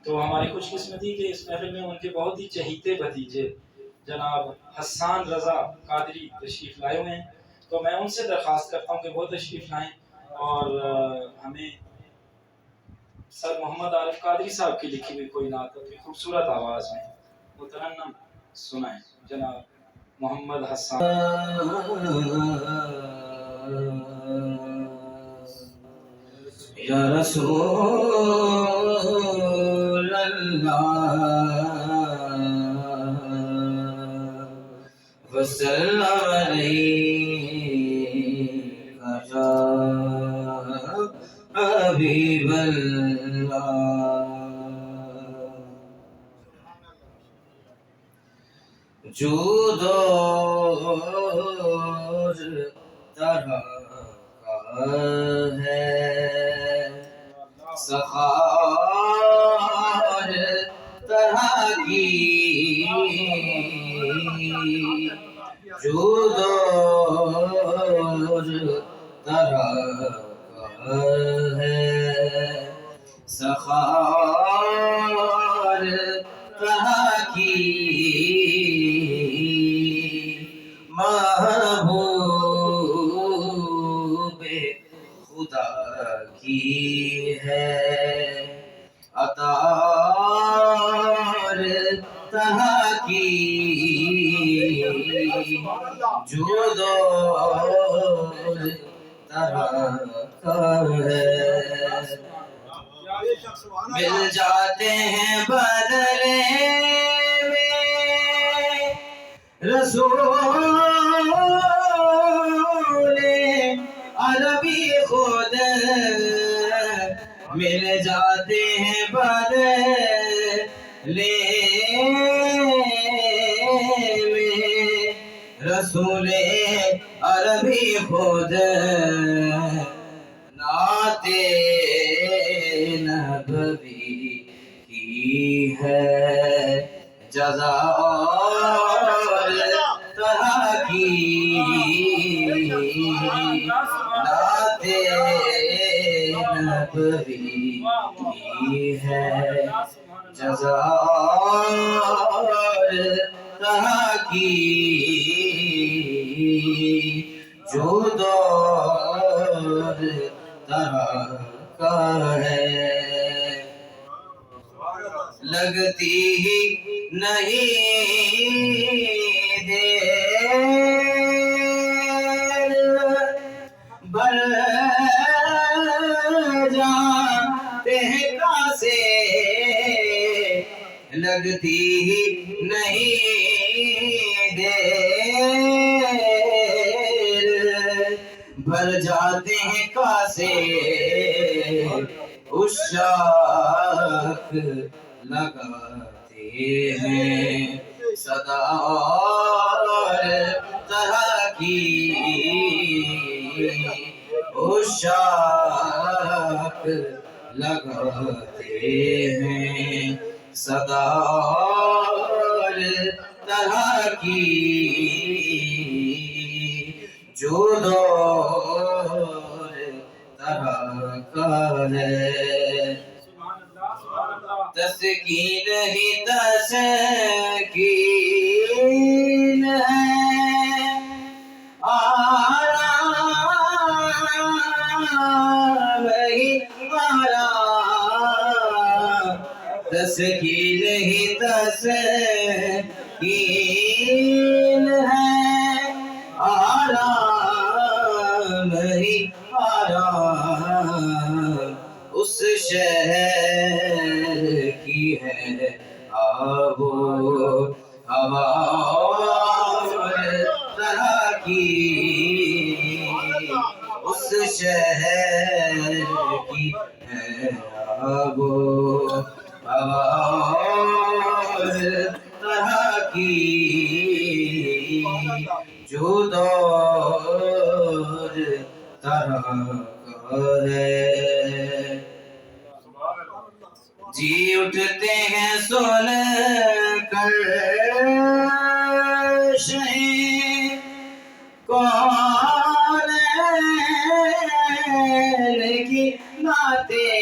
تو ہماری خوش قسمتی کہ اس محفل میں ان کے بہت ہی چہیتے بھتیجے جناب حسان رضا قادری تشریف لائے ہوئے ہیں، تو میں ان سے درخواست کرتا ہوں کہ وہ تشریف لائیں اور ہمیں سر محمد عارف قادری صاحب کی لکھی ہوئی کوئی نعت اپنی خوبصورت آواز میں مترنم سنائیں۔ جناب محمد حسان۔ یا رسول اللہ وسلم علیک یا حبیب اللہ۔ جود اور طرح کا ہے سخا اور طرح کی، جود اور طرح کا ہے سخا اور طرح کی، محبوب خدا کی ہے عطا اور طرح کی، جود اور طرح کا ہے۔ مل جاتے ہیں بدلے میں رسول عربی خود، مل جاتے ہیں بدلے میں رسول عربی خود، نعت نبوی کی ہے جزا اور طرح کی، نعت نبوی کی ہے جزا اور طرح کی، جود اور طرح کا ہے۔ لگتی ہی نہیں دیر بھر جاتے ہیں کاسے، لگتی ہی نہیں دیر بھر جاتے ہیں کاسے، عشاق لگاتے ہیں صدا اور طرح کی، عشاق لگاتے ہیں صدا اور طرح کی، جود اور طرح کا ہے۔ تسکین ہی تسکین ہے آرام ہی آرام، تسکین ہی تسکین ہے آرام ہی آرام، اس شہر کی ہے آب و ہوا اور طرح کی، اس شہر کی ہے آب و ہوا اور طرح کی، جود اور طرح کا ہے۔ جی اٹھتے ہیں سن کر شہیں کونین کی باتیں،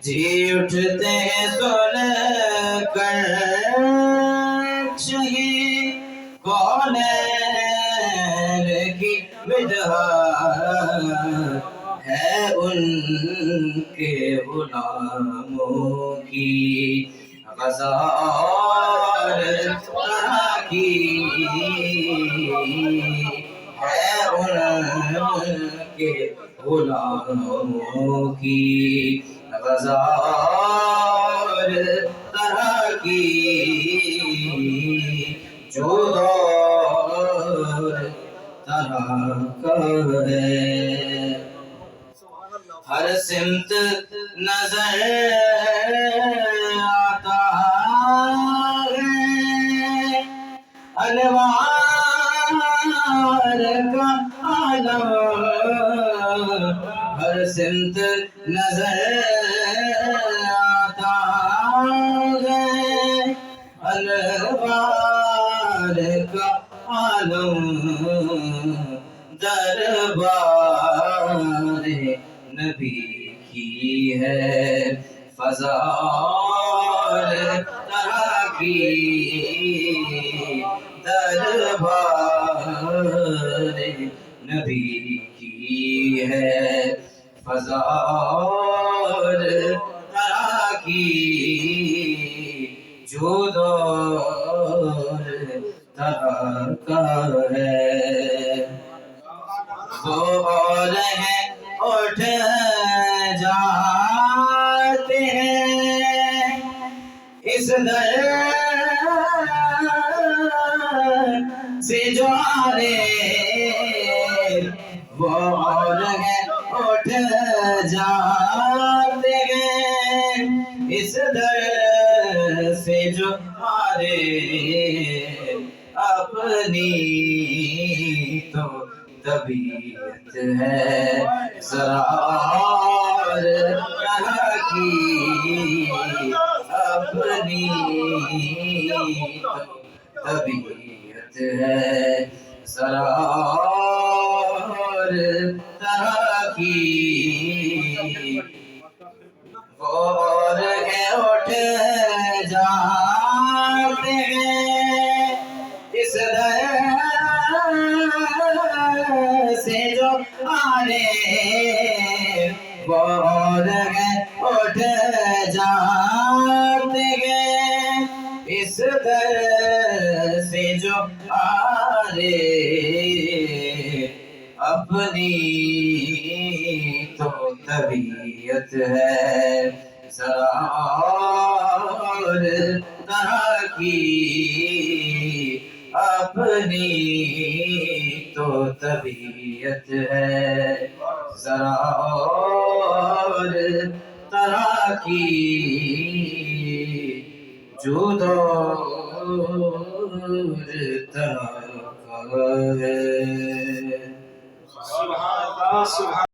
جی اٹھتے ہیں سن کر شہید کونین کی مدحت ہے ان کے غلاموں کی غزال طرح کی ہے ان کے غلاموں کی غزال طرح کی جو دور طرح کا ہے ہر سمت نظر آتا ہے انوار کا عالم ہر سمت نظر آتا ہے انوار کا عالم دربار نبی کی ہے فضال طرح کی دربار نبی کی ہے فضال طرح کی جو دور طرح کا ہے وہ اور ہیں اٹھ جاتے ہیں اس در سے جو آرے وہ اور ہیں اٹھ جاتے ہیں اس در سے جو آرے اپنی تو طبیعت ہے سرار طرح کی اپنی طبیعت ہے سرار طرح کی اور اٹھ جاتے ہیں اس در سے جو آنے اور اٹھ جاتے ہیں اس در سے جو آنے اپنی تو طبیعت ہے سرار طرح کی اپنی تو طبیعت ہے سرار طرح کی جو دور طرح